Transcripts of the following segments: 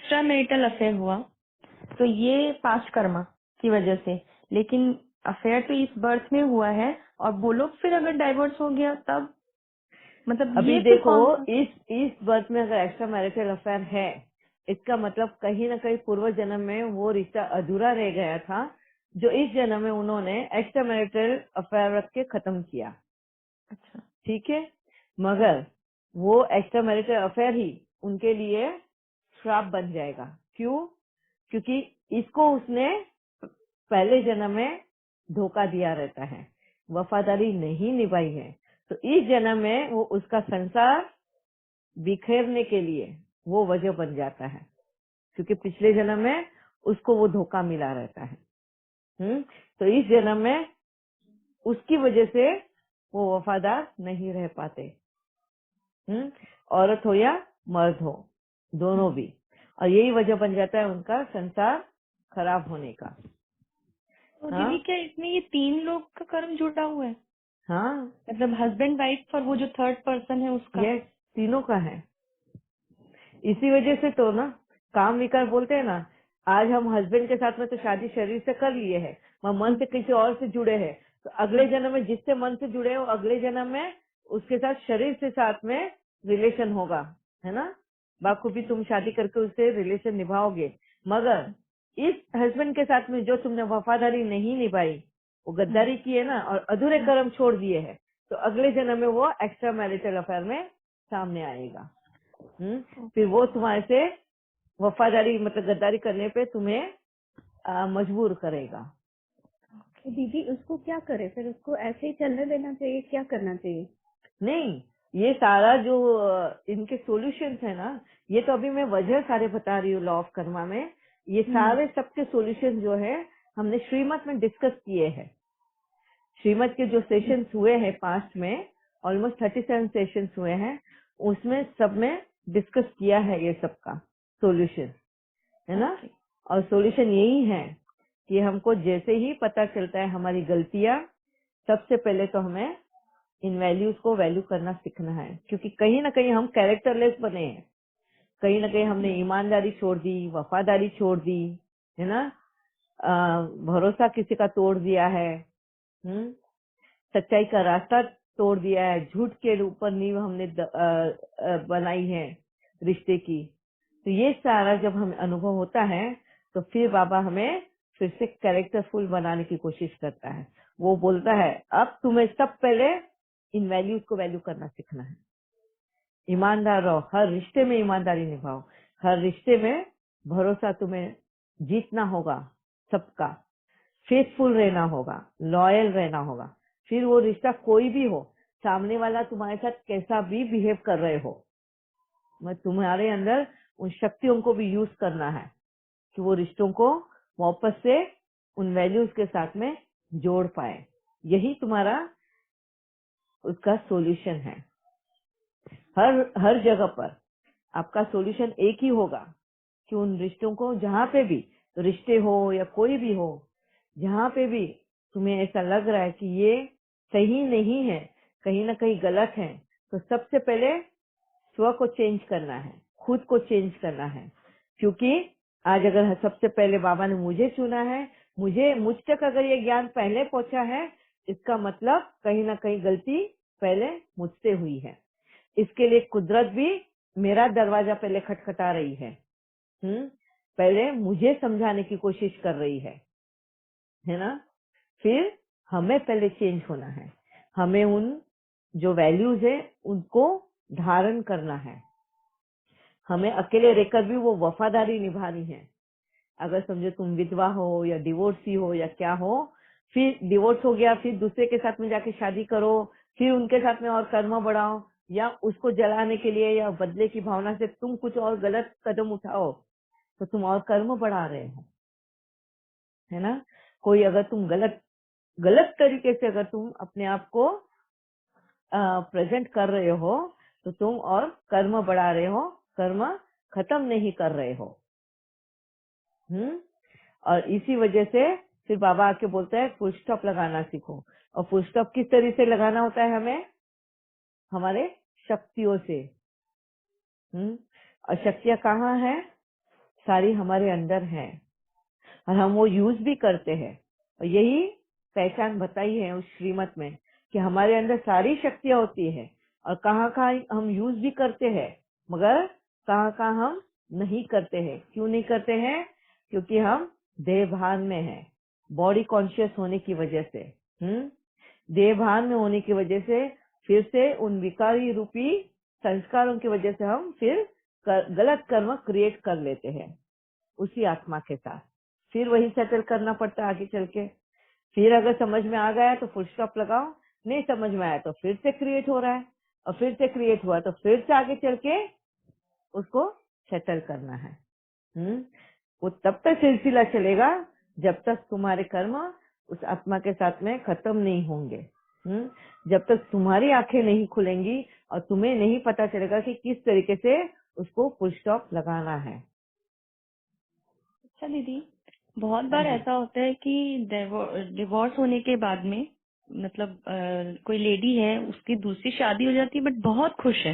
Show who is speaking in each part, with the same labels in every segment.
Speaker 1: Extra marital affair हुआ तो ये पास्ट कर्मा की वजह से, लेकिन अफेयर तो इस बर्थ में हुआ है। और वो लोग फिर अगर डाइवोर्स हो गया तब मतलब
Speaker 2: अभी
Speaker 1: ये फिर
Speaker 2: देखो,
Speaker 1: कौन सा।
Speaker 2: इस बर्थ में अगर एक्स्ट्रा मैरिटल अफेयर है, इसका मतलब कहीं ना कहीं पूर्व जन्म में वो रिश्ता अधूरा रह गया था, जो इस जन्म में उन्होंने एक्स्ट्रा मैरिटल अफेयर रख के खत्म किया।
Speaker 1: अच्छा।
Speaker 2: ठीक है, मगर वो एक्स्ट्रा मैरिटल अफेयर ही उनके लिए श्राप बन जाएगा। क्यों? क्योंकि इसको उसने पहले जन्म में धोखा दिया रहता है, वफादारी नहीं निभाई है, तो इस जन्म में वो उसका संसार बिखेरने के लिए वो वजह बन जाता है, क्योंकि पिछले जन्म में उसको वो धोखा मिला रहता है। तो इस जन्म में उसकी वजह से वो वफादार नहीं रह पाते। औरत हो या मर्द हो, दोनों भी। और यही वजह बन जाता है उनका संसार खराब होने का।
Speaker 1: तो
Speaker 2: हाँ
Speaker 1: दीदी क्या इसमें ये 3 लोग का कर्म जुड़ा हुआ है,
Speaker 2: हाँ,
Speaker 1: मतलब हस्बैंड वाइफ और वो जो थर्ड पर्सन है उसका।
Speaker 2: ये तीनों का है। इसी वजह से तो ना काम विकार बोलते हैं ना, आज हम हस्बैंड के साथ में तो शादी शरीर से कर लिए है, मगर मन से किसी और से जुड़े हैं, तो अगले जन्म में जिससे मन से जुड़े हो, अगले जन्म में उसके साथ शरीर से साथ में रिलेशन होगा, है ना। बाखूबी तुम शादी करके उससे रिलेशन निभाओगे, मगर इस हस्बैंड के साथ में जो तुमने वफादारी नहीं निभाई, वो गद्दारी की है ना, और अधूरे कर्म छोड़ दिए हैं, तो अगले जन्म में वो एक्स्ट्रा मैरिटल अफेयर में सामने आएगा। फिर वो तुम्हारे से वफादारी मतलब गद्दारी करने पे तुम्हें मजबूर करेगा।
Speaker 1: तो दीदी उसको क्या करे फिर, उसको ऐसे ही चलने देना चाहिए, क्या करना चाहिए।
Speaker 2: नहीं, ये सारा जो इनके सॉल्यूशंस है ना, ये तो अभी मैं वजह सारे बता रही हूँ लॉ ऑफ कर्मा में। ये सारे सबके सॉल्यूशन जो है हमने श्रीमत में डिस्कस किए हैं। श्रीमत के जो सेशंस हुए हैं पास्ट में, ऑलमोस्ट 37 सेशंस हुए हैं, उसमें सब में डिस्कस किया है ये सबका सॉल्यूशन, है ना।
Speaker 1: ओके।
Speaker 2: और सॉल्यूशन यही है कि हमको जैसे ही पता चलता है हमारी गलतियां, सबसे पहले तो हमें इन वैल्यूज को वैल्यू करना सीखना है, क्योंकि कहीं ना कहीं हम कैरेक्टरलेस बने हैं। कहीं ना कहीं हमने ईमानदारी छोड़ दी, वफादारी छोड़ दी, है ना। भरोसा किसी का तोड़ दिया है, सच्चाई का रास्ता तोड़ दिया है, झूठ के ऊपर नींव हमने बनाई है रिश्ते की। तो ये सारा जब हमें अनुभव होता है, तो फिर बाबा हमें फिर से कैरेक्टरफुल बनाने की कोशिश करता है। वो बोलता है अब तुम्हें सब पहले इन वैल्यूज को वैल्यू करना सीखना है। ईमानदार रहो, हर रिश्ते में ईमानदारी निभाओ, हर रिश्ते में भरोसा तुम्हें जीतना होगा सबका, फेथफुल रहना होगा, लॉयल रहना होगा। फिर वो रिश्ता कोई भी हो, सामने वाला तुम्हारे साथ कैसा भी बिहेव कर रहे हो, मैं तुम्हारे अंदर उन शक्तियों को भी यूज करना है कि वो रिश्तों को वापस से उन वैल्यूज के साथ में जोड़ पाए। यही तुम्हारा उसका सॉल्यूशन है। हर हर जगह पर आपका सॉल्यूशन एक ही होगा कि उन रिश्तों को, जहाँ पे भी तो रिश्ते हो या कोई भी हो, जहाँ पे भी तुम्हें ऐसा लग रहा है कि ये सही नहीं है, कहीं ना कहीं गलत है, तो सबसे पहले स्व को चेंज करना है, खुद को चेंज करना है। क्योंकि आज अगर सबसे पहले बाबा ने मुझे चुना है, मुझ तक अगर ये ज्ञान पहले पहुंचा है, इसका मतलब कहीं ना कहीं गलती पहले मुझसे हुई है। इसके लिए कुदरत भी मेरा दरवाजा पहले खटखटा रही है। पहले मुझे समझाने की कोशिश कर रही है ना। फिर हमें पहले चेंज होना है, हमें उन जो वैल्यूज है उनको धारण करना है। हमें अकेले रहकर भी वो वफादारी निभानी है। अगर समझो तुम विधवा हो या डिवोर्सी हो या क्या हो, फिर डिवोर्स हो गया, फिर दूसरे के साथ में जाके शादी करो, फिर उनके साथ में और कर्म बढ़ाओ, या उसको जलाने के लिए या बदले की भावना से तुम कुछ और गलत कदम उठाओ, तो तुम और कर्म बढ़ा रहे हो, है ना। कोई अगर तुम गलत गलत तरीके से अगर तुम अपने आप को प्रेजेंट कर रहे हो, तो तुम और कर्म बढ़ा रहे हो, कर्म खत्म नहीं कर रहे हो। और इसी वजह से फिर बाबा आके बोलता है फुल स्टॉप लगाना सीखो। और फुल स्टॉप किस तरह से लगाना होता है हमें? हमारे शक्तियों से। और शक्तियां कहाँ है? सारी हमारे अंदर है और हम वो यूज भी करते हैं। और यही पहचान बताई है उस श्रीमत में कि हमारे अंदर सारी शक्तियां होती है और कहाँ कहाँ हम यूज भी करते हैं, मगर कहाँ कहाँ हम नहीं करते हैं। क्यों नहीं करते हैं? क्योंकि हम देह भान में हैं, बॉडी कॉन्शियस होने की वजह से। देह भान में होने की वजह से फिर से उन विकारी रूपी संस्कारों की वजह से हम फिर गलत कर्म क्रिएट कर लेते हैं उसी आत्मा के साथ। फिर वही सेटल करना पड़ता है आगे चल के। फिर अगर समझ में आ गया तो फुल स्टॉप लगाओ, नहीं समझ में आया तो फिर से क्रिएट हो रहा है, और फिर से क्रिएट हुआ तो फिर से आगे चल के उसको सेटल करना है। वो तब तक सिलसिला चलेगा जब तक तुम्हारे कर्म उस आत्मा के साथ में खत्म नहीं होंगे। जब तक तुम्हारी आंखें नहीं खुलेंगी और तुम्हें नहीं पता चलेगा कि किस तरीके से उसको फुल स्टॉप लगाना है।
Speaker 1: अच्छा दीदी, बहुत
Speaker 2: हाँ
Speaker 1: बार
Speaker 2: जी।
Speaker 1: ऐसा होता है कि डिवोर्स होने के बाद में, मतलब कोई लेडी है, उसकी दूसरी शादी हो जाती है बट बहुत खुश है,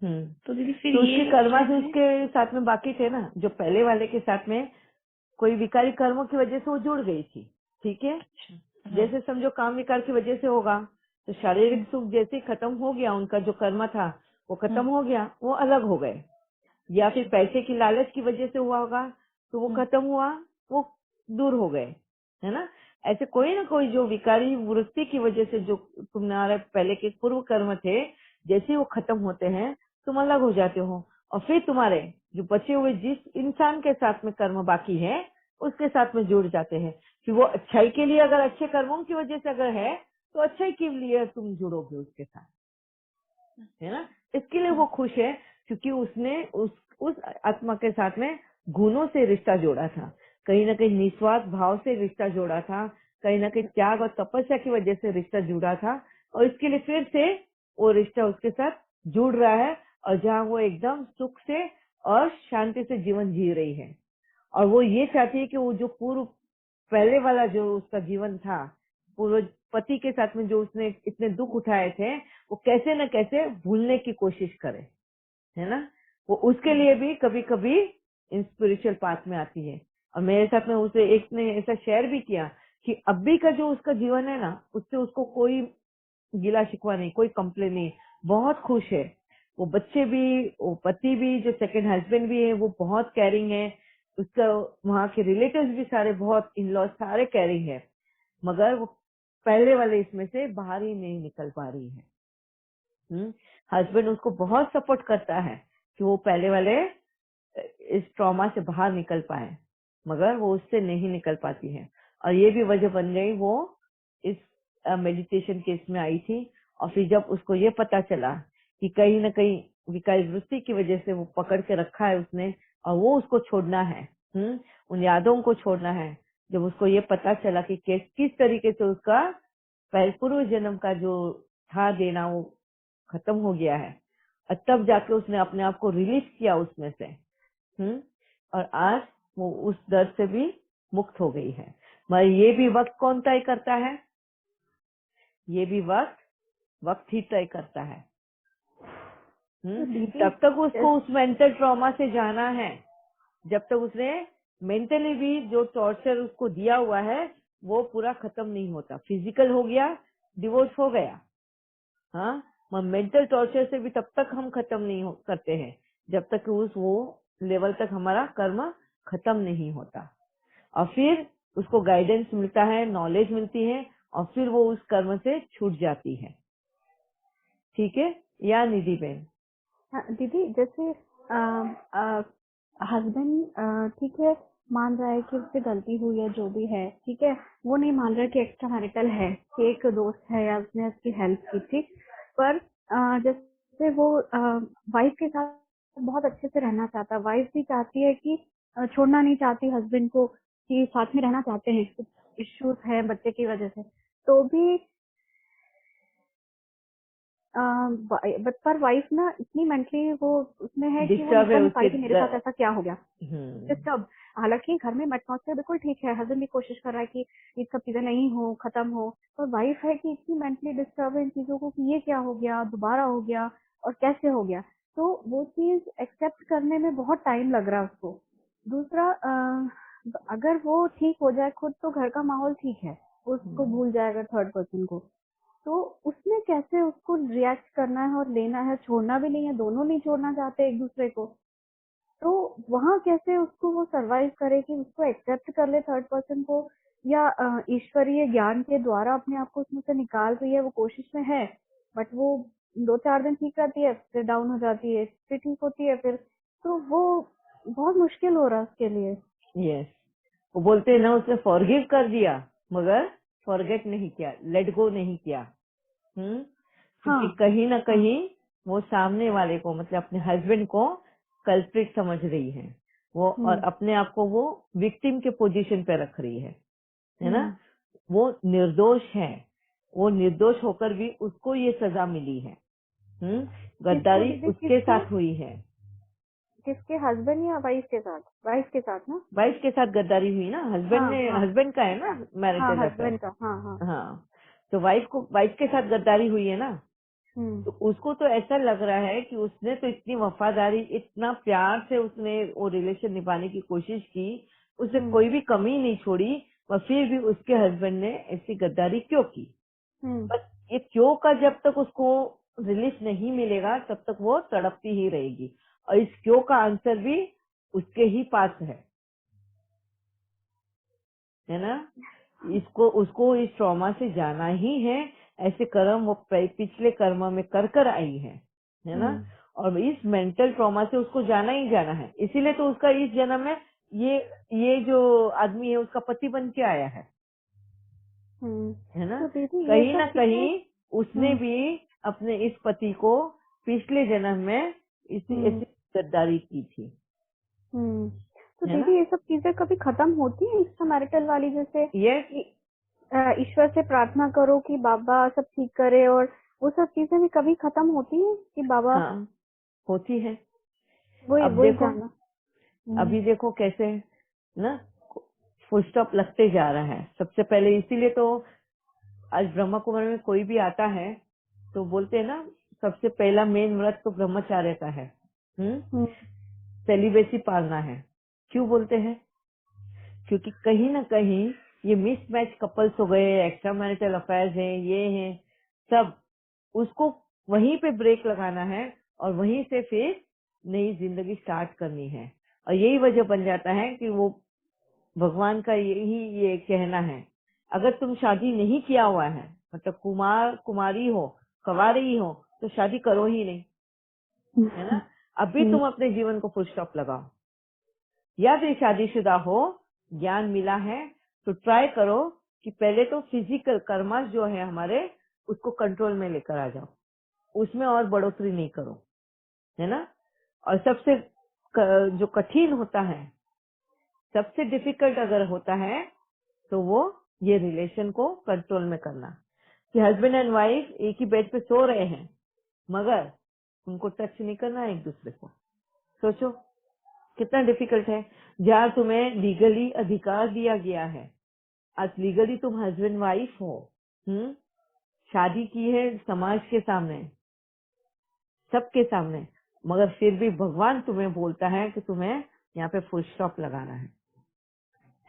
Speaker 2: हम्म
Speaker 1: तो दीदी फिर
Speaker 2: तो उसके
Speaker 1: ये
Speaker 2: कर्मा
Speaker 1: क्या
Speaker 2: जो
Speaker 1: है?
Speaker 2: उसके साथ में बाकी थे ना, जो पहले वाले के साथ में कोई विकारी कर्मों की वजह से वो जुड़ गई थी, ठीक है।
Speaker 1: अच्छा। हाँ।
Speaker 2: जैसे समझो काम विकार की वजह से होगा तो शारीरिक सुख जैसे ही खत्म हो गया, उनका जो कर्म था वो खत्म हो गया, वो अलग हो गए। या फिर
Speaker 1: अच्छा।
Speaker 2: पैसे की लालच की वजह से हुआ होगा तो वो
Speaker 1: हम्म,
Speaker 2: खत्म हुआ, वो दूर हो गए, है ना। ऐसे कोई ना कोई जो विकारी वृत्ति की वजह से जो तुम्हारे पहले के पूर्व कर्म थे, जैसे वो खत्म होते हैं तुम अलग हो जाते हो, और फिर तुम्हारे जो बचे हुए जिस इंसान के साथ में कर्म बाकी है उसके साथ में जुड़ जाते हैं। फिर वो अच्छाई के लिए, अगर अच्छे कर्मों की वजह से अगर है तो अच्छाई के लिए तुम जुड़ोगे उसके साथ, है ना। इसके लिए वो खुश है क्योंकि उसने उस आत्मा के साथ में गुणों से रिश्ता जोड़ा था, कहीं ना कहीं निस्वार्थ भाव से रिश्ता जोड़ा था, कहीं ना कहीं त्याग और तपस्या की वजह से रिश्ता जुड़ा था, और इसके लिए फिर से वो रिश्ता उसके साथ जुड़ रहा है, और जहाँ वो एकदम सुख से और शांति से जीवन जी रही है। और वो ये चाहती है कि वो जो पूर्व पहले वाला जो उसका जीवन था, पूर्व पति के साथ में जो उसने इतने दुख उठाए थे, वो कैसे न कैसे भूलने की कोशिश करे, है ना। वो उसके लिए भी कभी कभी इन स्पिरिचुअल पाथ में आती है। और मेरे साथ में उसे एक ने ऐसा शेयर भी किया कि अभी का जो उसका जीवन है ना, उससे उसको कोई गिला शिकवा नहीं, कोई कंप्लेन नहीं, बहुत खुश है। वो बच्चे भी, वो पति भी, जो सेकंड हस्बैंड भी है वो बहुत केयरिंग है, उसका वहाँ के रिलेटिव्स भी सारे बहुत, इन लॉज सारे केयरिंग है, मगर वो पहले वाले इसमें से बाहर ही नहीं निकल पा रही है। हस्बैंड उसको बहुत सपोर्ट करता है कि वो पहले वाले इस ट्रॉमा से बाहर निकल पाए, मगर वो उससे नहीं निकल पाती है। और ये भी वजह बन गई, वो इस मेडिटेशन के इसमें आई थी, और फिर जब उसको ये पता चला कि कहीं ना कहीं विकारी वृत्ति की वजह से वो पकड़ के रखा है उसने, और वो उसको छोड़ना है, उन यादों को छोड़ना है। जब उसको ये पता चला कि किस तरीके से उसका पूर्व जन्म का जो था देना वो खत्म हो गया है, और तब जाके उसने अपने आप को रिलीज किया उसमें से, और आज वो उस दर्द से भी मुक्त हो गई है। मगर ये भी वक्त कौन तय करता है? ये भी वक्त ही तय करता है।
Speaker 1: तो दीदी,
Speaker 2: तब तक उसको उस मेंटल ट्रॉमा से जाना है, जब तक उसने मेंटली भी जो टॉर्चर उसको दिया हुआ है वो पूरा खत्म नहीं होता। फिजिकल हो गया, डिवोर्स हो गया, हाँ, मेंटल टॉर्चर से भी तब तक हम खत्म नहीं करते हैं जब तक उस वो लेवल तक हमारा कर्म खत्म नहीं होता। और फिर उसको गाइडेंस मिलता है, नॉलेज मिलती है, और फिर वो उस कर्म से छूट जाती है। ठीक है या निधि बहन?
Speaker 3: हाँ, दीदी जैसे हस्बैंड ठीक है, मान रहा है कि उससे गलती हुई है, जो भी है ठीक है, वो नहीं मान रहा कि एक्स्ट्रा मैरिटल है, कि एक दोस्त है या उसने उसकी हेल्प की थी, पर जैसे वो वाइफ के साथ बहुत अच्छे से रहना चाहता, वाइफ भी चाहती है कि छोड़ना नहीं चाहती हस्बैंड को, कि साथ में रहना चाहते हैं, कुछ इश्यूज है बच्चे की वजह से, तो भी पर वाइफ ना इतनी मेंटली वो उसमें है कि वो
Speaker 2: डिस्टर्ब
Speaker 3: निकल
Speaker 2: है
Speaker 3: नहीं पा
Speaker 2: उसके
Speaker 3: रही कि मेरे साथ ऐसा क्या हो गया,
Speaker 2: हम्म
Speaker 3: डिस्टर्ब। हालांकि घर में एटमॉस्फेयर बिल्कुल ठीक है, हस्बैंड भी कोशिश कर रहा है कि ये सब चीजें नहीं हो, खत्म हो, पर वाइफ है कि इतनी मेंटली डिस्टर्ब है इन चीजों को कि ये क्या हो गया, दोबारा हो गया और कैसे हो गया, तो वो चीज एक्सेप्ट करने में बहुत टाइम लग रहा है उसको। दूसरा अगर वो ठीक हो जाए खुद तो घर का माहौल ठीक है, उसको भूल जाएगा थर्ड पर्सन को, तो उसमें कैसे उसको रिएक्ट करना है और लेना है, छोड़ना भी नहीं है, दोनों नहीं छोड़ना चाहते एक दूसरे को, तो वहाँ कैसे उसको वो सरवाइव करे कि उसको एक्सेप्ट कर ले थर्ड पर्सन को, या ईश्वरीय ज्ञान के द्वारा अपने आप को उसमें से निकाल रही है, वो कोशिश में है, बट वो 2-4 दिन ठीक रहती है, फिर डाउन हो जाती है, फिर ठीक होती है, फिर तो वो बहुत मुश्किल हो रहा है उसके लिए।
Speaker 2: यस, वो बोलते हैं ना, उसने फॉरगिव कर दिया मगर फॉरगेट नहीं किया, लेट गो नहीं किया। क्योंकि
Speaker 3: हाँ
Speaker 2: कहीं ना कहीं वो सामने वाले को, मतलब अपने हस्बैंड को कल्प्रिट समझ रही है वो, और अपने आप को वो विक्टिम के पोजीशन पे रख रही है ना। वो निर्दोष है, वो निर्दोष होकर भी उसको ये सजा मिली है।
Speaker 3: किसको
Speaker 2: गद्दारी
Speaker 3: दीदी,
Speaker 2: उसके
Speaker 3: किसको,
Speaker 2: साथ हुई है।
Speaker 3: किसके हस्बैंड या वाइफ के साथ? वाइफ के साथ ना?
Speaker 2: वाइफ के साथ गद्दारी हुई ना, हस्बैंड
Speaker 3: हाँ
Speaker 2: ने,
Speaker 3: हाँ
Speaker 2: हस्बैंड का है ना
Speaker 3: हाँ,
Speaker 2: मैरिटल अफेयर।
Speaker 3: हस्बैंड का, हाँ हाँ।
Speaker 2: हाँ, तो वाइफ के साथ गद्दारी हुई है ना,
Speaker 3: हम्म
Speaker 2: तो उसको तो ऐसा लग रहा है कि उसने तो इतनी वफादारी, इतना प्यार से उसने वो रिलेशन निभाने की कोशिश की, उसे कोई भी कमी नहीं छोड़ी, और फिर भी उसके हस्बैंड ने ऐसी गद्दारी क्यों की।
Speaker 3: हम्म
Speaker 2: बस ये क्यों का जब तक उसको रिलीफ नहीं मिलेगा तब तक वो तड़पती ही रहेगी, और इस क्यों का आंसर भी उसके ही पास है ना। इसको उसको इस ट्रॉमा से जाना ही है, ऐसे कर्म वो पिछले कर्म में कर कर आई है ना।
Speaker 3: हम्म
Speaker 2: और इस मेंटल ट्रॉमा से उसको जाना ही जाना है, इसीलिए तो उसका इस जन्म में ये जो आदमी है उसका पति बन के आया है ना।
Speaker 3: तो दीदी ये
Speaker 2: कहीं ना
Speaker 3: सब चीजें,
Speaker 2: कहीं उसने
Speaker 3: हम्म
Speaker 2: भी अपने इस पति को पिछले जन्म में इसी
Speaker 3: हम्म
Speaker 2: ऐसी गद्दारी की थी,
Speaker 3: हम्म तो
Speaker 2: है ना।
Speaker 3: दीदी ये सब चीजें कभी खत्म होती है एक्स्ट्रा मैरिटल वाली, जैसे
Speaker 2: यस,
Speaker 3: कि, ईश्वर से प्रार्थना करो कि बाबा सब ठीक करे, और वो सब चीजें भी कभी खत्म होती है कि बाबा,
Speaker 2: हाँ होती है।
Speaker 3: वही
Speaker 2: अब
Speaker 3: वही
Speaker 2: देखो,
Speaker 3: जानना।
Speaker 2: अभी देखो कैसे ना फुल स्टॉप लगते जा रहा है। सबसे पहले इसीलिए तो आज ब्रह्मा कुमारी में कोई भी आता है तो बोलते हैं ना, सबसे पहला मेन व्रत तो ब्रह्मचार्य का है,
Speaker 3: हम्म
Speaker 2: सेलिब्रेसी पालना है। क्यों बोलते हैं? क्योंकि कहीं ना कहीं ये मिसमैच कपल्स हो गए, एक्स्ट्रा मैरिटल अफेयर्स हैं, ये हैं सब, उसको वहीं पे ब्रेक लगाना है और वहीं से फिर नई जिंदगी स्टार्ट करनी है। और यही वजह बन जाता है कि वो भगवान का यही ये कहना है, अगर तुम शादी नहीं किया हुआ है, मतलब कुमारी हो, कवारी हो, तो शादी करो ही नहीं, है ना। अभी तुम अपने जीवन को फुल स्टॉप लगाओ। या फिर शादीशुदा हो, ज्ञान मिला है तो ट्राई करो कि पहले तो फिजिकल कर्मा जो है हमारे, उसको कंट्रोल में लेकर आ जाओ, उसमें और बढ़ोतरी नहीं करो, है ना। और सबसे जो कठिन होता है, सबसे डिफिकल्ट अगर होता है तो वो ये रिलेशन को कंट्रोल में करना, कि हस्बैंड एंड वाइफ एक ही बेड पे सो रहे हैं मगर उनको टच नहीं करना एक दूसरे को। सोचो कितना डिफिकल्ट है। जहाँ तुम्हें लीगली अधिकार दिया गया है, आज लीगली तुम हस्बैंड वाइफ हो, शादी की है समाज के सामने, सबके सामने, मगर फिर भी भगवान तुम्हें बोलता है कि तुम्हें यहाँ पे फुल स्टॉप लगाना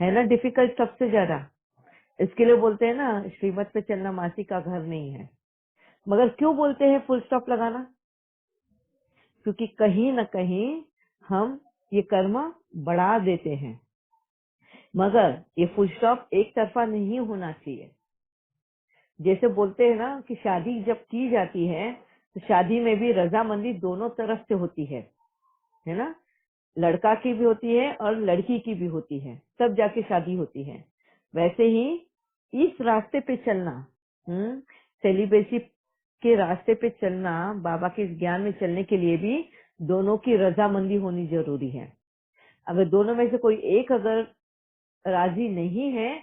Speaker 2: है ना। डिफिकल्ट सबसे ज्यादा, इसके लिए बोलते हैं ना, श्रीमत पे चलना मासी का घर नहीं है। मगर क्यों बोलते हैं फुल स्टॉप लगाना? क्योंकि कहीं न कहीं हम ये कर्म बढ़ा देते हैं, मगर ये फुल स्टॉप एक तरफा नहीं होना चाहिए। जैसे बोलते हैं ना कि शादी जब की जाती है तो शादी में भी रजामंदी दोनों तरफ से होती है ना। लड़का की भी होती है और लड़की की भी होती है, तब जाके शादी होती है। वैसे ही इस रास्ते पे चलना, सेलिब्रेसी के रास्ते पे चलना, बाबा के इस ज्ञान में चलने के लिए भी दोनों की रजामंदी होनी जरूरी है। अगर दोनों में से कोई एक अगर राजी नहीं है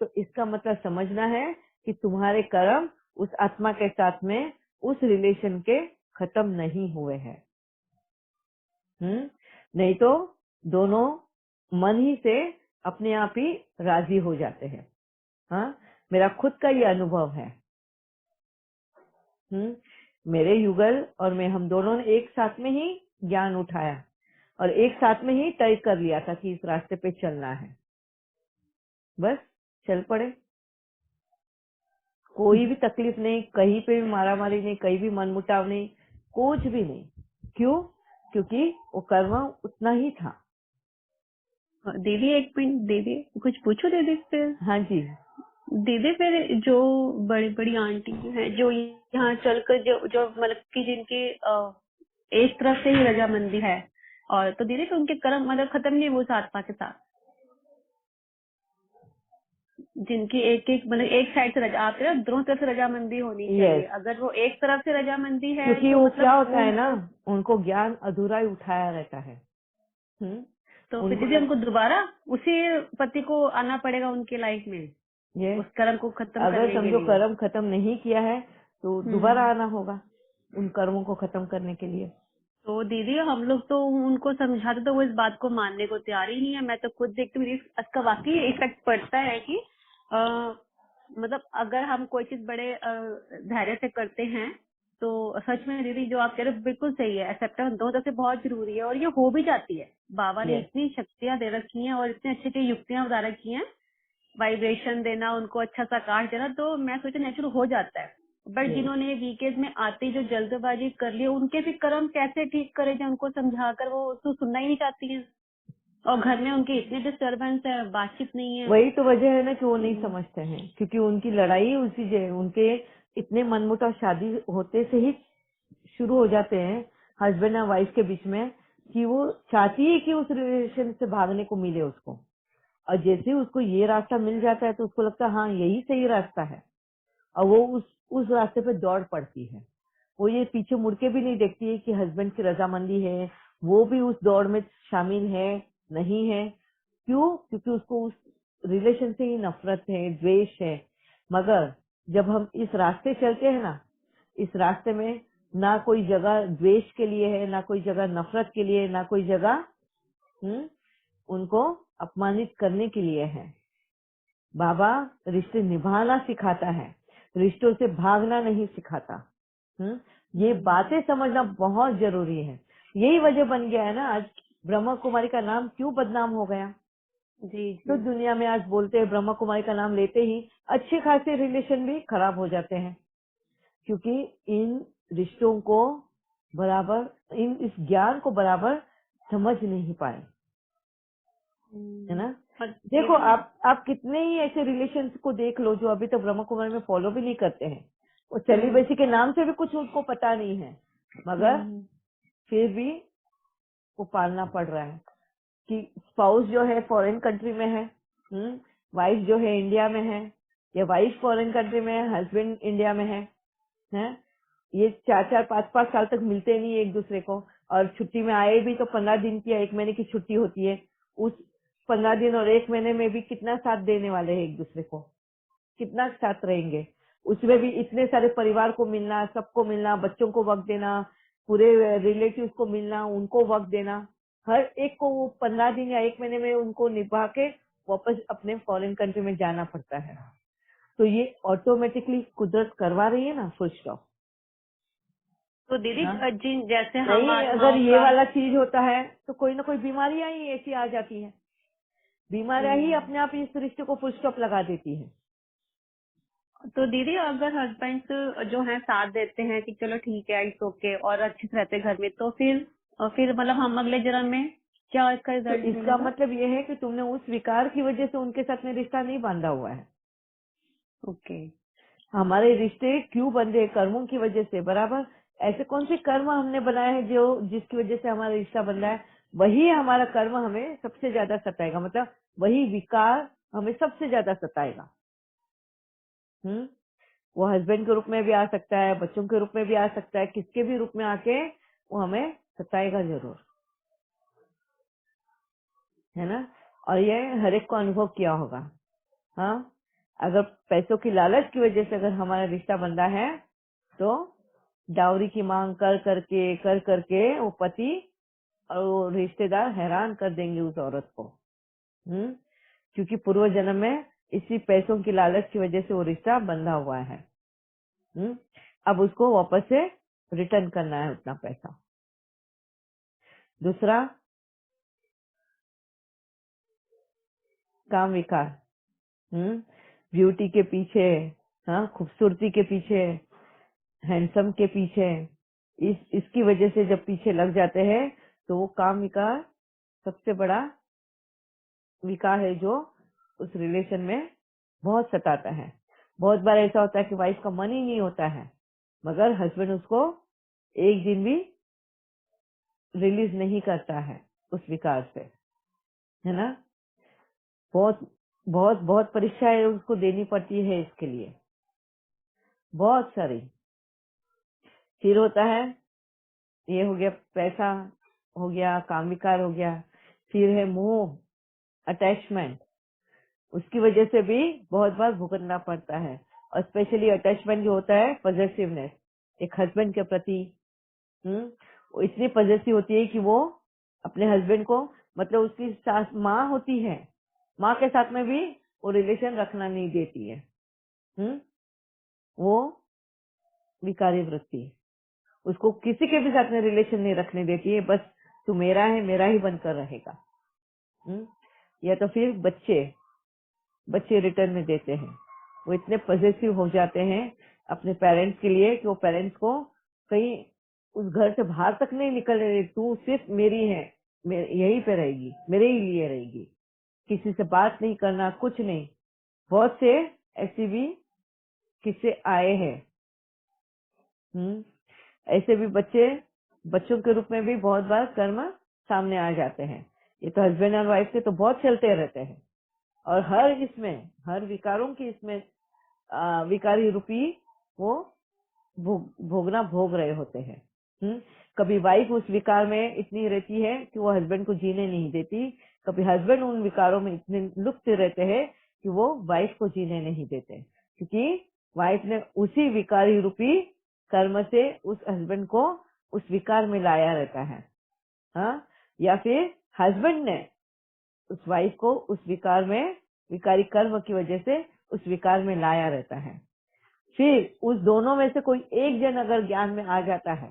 Speaker 2: तो इसका मतलब समझना है कि तुम्हारे कर्म उस आत्मा के साथ में उस रिलेशन के खत्म नहीं हुए हैं। नहीं तो दोनों मन ही से अपने आप ही राजी हो जाते हैं। हाँ, मेरा खुद का ये अनुभव है। मेरे युगल और मैं, हम दोनों ने एक साथ में ही ज्ञान उठाया और एक साथ में ही तय कर लिया था कि इस रास्ते पे चलना है, बस चल पड़े। कोई भी तकलीफ नहीं, कहीं पे भी मारामारी नहीं, कहीं भी मनमुटाव नहीं, कुछ भी नहीं। क्यों? क्योंकि वो कर्म उतना ही था।
Speaker 3: दीदी एक मिनट, दीदी कुछ पूछो दीदी से।
Speaker 2: हाँ जी।
Speaker 3: दीदी फिर जो बड़ी बड़ी आंटी हैं जो यहाँ चलकर जो जो मतलब कि जिनकी एक तरफ से ही रजामंदी है, और तो दीदी फिर उनके कर्म मतलब खत्म नहीं वो आत्मा के साथ, जिनकी एक एक मतलब एक साइड से रजा, आप दोनों तरफ से रजामंदी होनी चाहिए।
Speaker 2: यस,
Speaker 3: अगर वो एक तरफ से रजामंदी है
Speaker 2: क्योंकि
Speaker 3: तो
Speaker 2: वो
Speaker 3: मतलब
Speaker 2: क्या होता है ना, उनको ज्ञान अधूरा ही उठाया रहता है।
Speaker 3: तो फिर
Speaker 2: उनको
Speaker 3: दीदी उनको दोबारा उसी पति को आना पड़ेगा उनकी लाइफ में
Speaker 2: ये,
Speaker 3: उस कर्म को खत्म
Speaker 2: अगर
Speaker 3: करने के
Speaker 2: समझो
Speaker 3: लिए।
Speaker 2: कर्म खत्म नहीं किया है तो दोबारा आना होगा उन कर्मों को खत्म करने के लिए।
Speaker 3: तो दीदी हम लोग तो उनको समझाते तो वो इस बात को मानने को तैयार ही नहीं है। मैं तो खुद देखती हूँ इसका वाकई इफेक्ट पड़ता है कि मतलब अगर हम कोई चीज बड़े धैर्य से करते हैं तो सच में दीदी जो आप कह रहे हो बिल्कुल सही है। एक्सेप्टेंस दोनों तरफ से बहुत जरूरी है और ये हो भी जाती है। बाबा ने
Speaker 2: यस,
Speaker 3: इतनी शक्तियां दे रखी हैं और इतनी अच्छी अच्छी युक्तियां बता रखी हैं, वाइब्रेशन देना, उनको अच्छा सा काट देना, तो मैं सोचा नेचुरल हो जाता है। बट
Speaker 2: यस,
Speaker 3: जिन्होंने वीकेज में आते ही जो जल्दबाजी कर ली उनके फिर कर्म कैसे ठीक करे जो उनको समझाकर वो तो सुनना ही नहीं चाहती हैं, और घर में उनके इतने डिस्टर्बेंस है, बातचीत नहीं है।
Speaker 2: वही तो वजह है ना कि वो नहीं समझते हैं, क्योंकि उनकी लड़ाई उसी से, उनके इतने मनमुटाव शादी होते से ही शुरू हो जाते हैं हस्बैंड और वाइफ के बीच में, कि वो चाहती है कि उस रिलेशन से भागने को मिले उसको, और जैसे ही उसको ये रास्ता मिल जाता है तो उसको लगता है हाँ यही सही रास्ता है, और वो उस रास्ते पे दौड़ पड़ती है। वो ये पीछे मुड़ के भी नहीं देखती है कि हस्बैंड की रजामंदी है, वो भी उस दौड़ में शामिल है नहीं है। क्यों? क्योंकि उसको उस रिलेशन से ही नफरत है, द्वेष है। मगर जब हम इस रास्ते चलते हैं ना, इस रास्ते में ना कोई जगह द्वेष के लिए है, ना कोई जगह नफरत के लिए, ना कोई जगह उनको अपमानित करने के लिए है। बाबा रिश्ते निभाना सिखाता है, रिश्तों से भागना नहीं सिखाता। ये बातें समझना बहुत जरूरी है। यही वजह बन गया है ना आज ब्रह्मा कुमारी का नाम क्यों बदनाम हो गया।
Speaker 3: जी
Speaker 2: तो
Speaker 3: जी।
Speaker 2: दुनिया में आज बोलते हैं ब्रह्मा कुमारी का नाम लेते ही अच्छे खासे रिलेशन भी खराब हो जाते हैं, क्योंकि इन रिश्तों को बराबर, इस ज्ञान को बराबर समझ नहीं पाए, है ना।
Speaker 3: और
Speaker 2: देखो
Speaker 3: दीदी
Speaker 2: आप कितने ही ऐसे रिलेशन को देख लो जो अभी तक ब्रह्मा कुमारी में फॉलो भी नहीं करते हैं। वो सेलिब्रेसी के नाम से भी कुछ उसको पता नहीं है, मगर फिर भी वो पालना पड़ रहा है कि स्पाउस जो है फॉरेन कंट्री में है, वाइफ जो है इंडिया में है, या वाइफ फॉरेन कंट्री में है, हस्बैंड इंडिया में है। ये 4-4, 5-5 साल तक मिलते नहीं है एक दूसरे को, और छुट्टी में आए भी तो 15 दिन की या 1 महीने की छुट्टी होती है। उस 15 दिन और 1 महीने में भी कितना साथ देने वाले हैं एक दूसरे को, कितना साथ रहेंगे। उसमें भी इतने सारे परिवार को मिलना, सबको मिलना, बच्चों को वक्त देना, पूरे रिलेटिव्स को मिलना, उनको वक्त देना, हर एक को वो 15 दिन या 1 महीने में उनको निभा के वापस अपने फॉरेन कंट्री में जाना पड़ता है। तो ये ऑटोमेटिकली कुदरत करवा रही है ना, फुल स्टॉप।
Speaker 3: तो दीदी
Speaker 2: हाँ?
Speaker 3: जिन जैसे हम
Speaker 2: नहीं, अगर
Speaker 3: आत्माओं
Speaker 2: ये
Speaker 3: का
Speaker 2: वाला चीज होता है तो कोई ना कोई बीमारियां ही ऐसी आ जाती हैं। बीमारियां ही अपने आप इस रिश्ते को फुल स्टॉप लगा देती है।
Speaker 3: तो दीदी अगर हस्बैंड जो है साथ देते हैं कि चलो ठीक है इट्स ओके और अच्छे से रहते हैं घर में, तो फिर मतलब हम अगले जन्म में क्या इसका
Speaker 2: तो
Speaker 3: रिजल्ट
Speaker 2: इसका
Speaker 3: मिलेगा?
Speaker 2: मतलब ये है कि तुमने उस विकार की वजह से उनके साथ में रिश्ता नहीं बांधा हुआ है।
Speaker 3: ओके।
Speaker 2: हमारे रिश्ते क्यों बंधे हैं? कर्मों की वजह से। बराबर, ऐसे कौन से कर्म हमने बनाए हैं जो जिसकी वजह से हमारा रिश्ता बंधा है? वही हमारा कर्म हमें सबसे ज्यादा सताएगा, मतलब वही विकार हमें सबसे ज्यादा सताएगा। वो हस्बैंड के रूप में भी आ सकता है, बच्चों के रूप में भी आ सकता है, किसके भी रूप में आके वो हमें सताएगा जरूर, है ना। और ये हर एक को अनुभव किया होगा। हाँ, अगर पैसों की लालच की वजह से अगर हमारा रिश्ता बंधा है तो डाउरी की मांग कर करके वो पति और वो रिश्तेदार हैरान कर देंगे उस औरत को। क्योंकि पूर्व जन्म में इसी पैसों की लालच की वजह से वो रिश्ता बंधा हुआ है। अब उसको वापस से रिटर्न करना है उतना पैसा। दूसरा, काम विकार, ब्यूटी के पीछे, हाँ, खूबसूरती के पीछे, हैंडसम के पीछे, इसकी वजह से जब पीछे लग जाते हैं तो वो काम विकार सबसे बड़ा विकार है जो उस रिलेशन में बहुत सताता है। बहुत बार ऐसा होता है कि वाइफ का मन ही नहीं होता है, मगर हस्बैंड उसको एक दिन भी रिलीज नहीं करता है उस विकार से, है ना। बहुत बहुत बहुत परीक्षाएं उसको देनी पड़ती है इसके लिए, बहुत सारी। फिर होता है, ये हो गया पैसा, हो गया काम विकार, हो गया। फिर है मोह, अटैचमेंट, उसकी वजह से भी बहुत बार भुगतना पड़ता है। और स्पेशली अटैचमेंट जो होता है, पॉजेसिवनेस, एक हस्बैंड के प्रति, वो इतनी पॉजेसिव होती है कि वो अपने हस्बैंड को, मतलब उसकी सास माँ होती है, माँ के साथ में भी वो रिलेशन रखना नहीं देती है। वो विकारी वृत्ति, उसको किसी के भी साथ में रिलेशन नहीं रखने देती है, बस तू मेरा है, मेरा ही बनकर रहेगा। या तो फिर बच्चे रिटर्न में देते हैं, वो इतने पॉजिटिव हो जाते हैं अपने पेरेंट्स के लिए कि वो पेरेंट्स को कहीं उस घर से बाहर तक नहीं निकलने देते। तू सिर्फ मेरी है, यहीं पे रहेगी, मेरे ही लिए रहेगी, किसी से बात नहीं करना, कुछ नहीं। बहुत से ऐसे भी किस्से आए हैं। ऐसे भी बच्चों के रूप में भी बहुत बार कर्म सामने आ जाते हैं। ये तो हस्बैंड और वाइफ के तो बहुत चलते रहते हैं, और हर विकारों की इसमें विकारी रूपी वो भोग रहे होते हैं। कभी वाइफ उस विकार में इतनी रहती है कि वो हस्बैंड को जीने नहीं देती, कभी हस्बैंड उन विकारों में इतने लुप्त रहते हैं कि वो वाइफ को जीने नहीं देते, क्योंकि वाइफ ने उसी विकारी रूपी कर्म से उस हस्बैंड को उस विकार में लाया रहता है। हाँ, या फिर हस्बैंड ने उस वाइफ को उस विकारी कर्म की वजह से उस विकार में लाया रहता है। फिर उस दोनों में से कोई एक जन अगर ज्ञान में आ जाता है,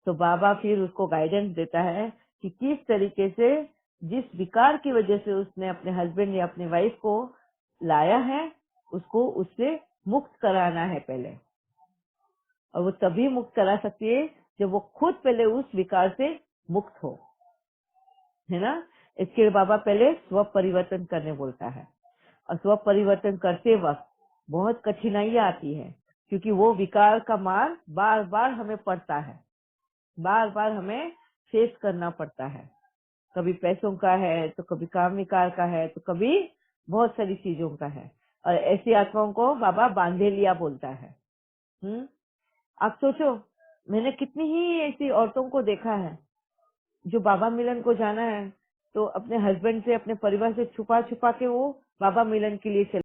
Speaker 2: तो बाबा फिर उसको गाइडेंस देता है कि किस तरीके से, जिस विकार की वजह से उसने अपने हस्बैंड या अपनी वाइफ को लाया है, उसको उससे मुक्त कराना है पहले। और वो तभी मुक्त करा सकती है जब वो खुद पहले उस विकार से मुक्त हो, है ना। इसके लिए बाबा पहले स्व परिवर्तन करने बोलता है, और स्व परिवर्तन करते वक्त बहुत कठिनाइयां आती है, क्योंकि वो विकार का मार बार बार हमें पड़ता है, बार बार हमें फेस करना पड़ता है। कभी पैसों का है, तो कभी काम विकार का है, तो कभी बहुत सारी चीजों का है। और ऐसी आत्माओं को बाबा बांधे लिया बोलता है। आप सोचो, मैंने कितनी ही ऐसी औरतों को देखा है जो बाबा मिलन को जाना है तो अपने हस्बैंड से, अपने परिवार से छुपा छुपा के वो बाबा मिलन के लिए चले